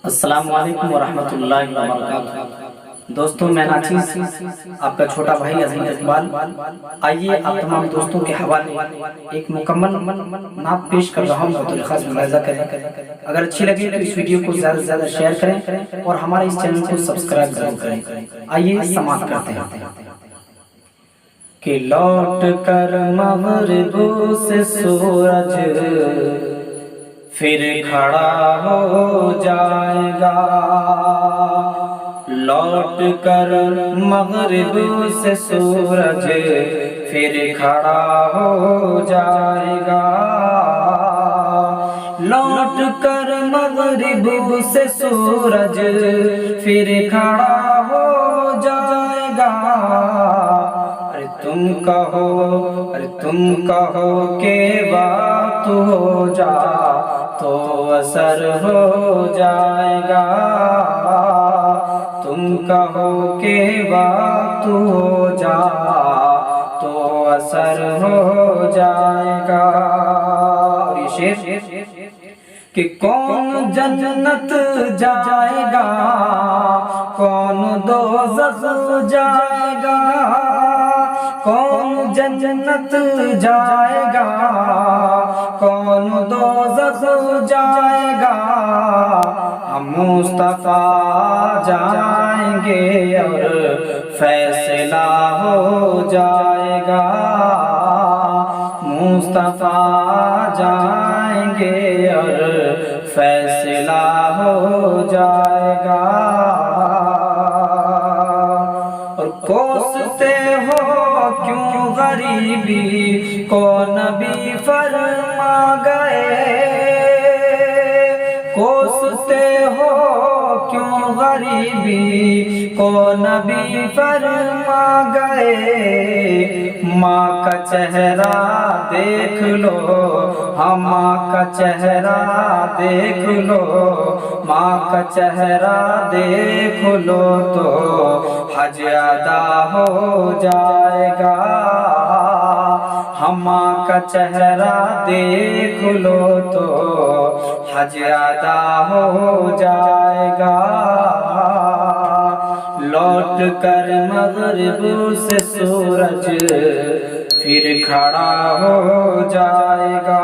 السلام علیکم ورحمۃ اللہ وبرکاتہ۔ دوستوں، میں ناچیز آپ کا چھوٹا بھائی عظیم اقبال، آئیے آپ تمام دوستوں کے حوالے ایک مکمل نعت پیش کر رہا ہوں، بطور خاص ملاحظہ کریں۔ اگر اچھی لگے تو اس ویڈیو کو زیادہ سے زیادہ شیئر کریں اور ہمارے اس چینل کو سبسکرائب ضرور کریں۔ آئیے سماعت کرتے ہیں کہ لوٹ کر مغرب سے سورج پھر کھڑا ہو جائے گا، لوٹ کر مغرب سے سورج پھر کھڑا ہو جائے گا، لوٹ کر مغرب سے سورج پھر کھڑا ہو جائے گا۔ تم کہو کہ وقت ہو جا تو اثر ہو جائے گا، تم کہو کہ وقت ہو جا تو اثر ہو جائے گا۔ اور یہ شعر کہ کون جنت جائے گا، کون دوزخ جائے گا، کون جنت جائے گا، کون دوزخ جائے گا، ہم مصطفیٰ جائیں گے اور فیصلہ ہو جائے گا، مصطفیٰ جائیں گے اور فیصلہ ہو جائے گا۔ اور کوستے ہو کیوں غریبی کو نبی فرما گئے، کوستے ہو کیوں غریبی کو نبی فرما گئے، ماں کا چہرہ دیکھ لو، ہم ماں کا چہرہ دیکھ لو، ماں کا چہرہ دیکھ لو تو حج ادا ہو جائے گا، ہم ماں کا چہرہ دیکھ لو تو حج ادا ہو جائے گا، لوٹ کر مغرب سے سورج پھر کھڑا ہو جائے گا۔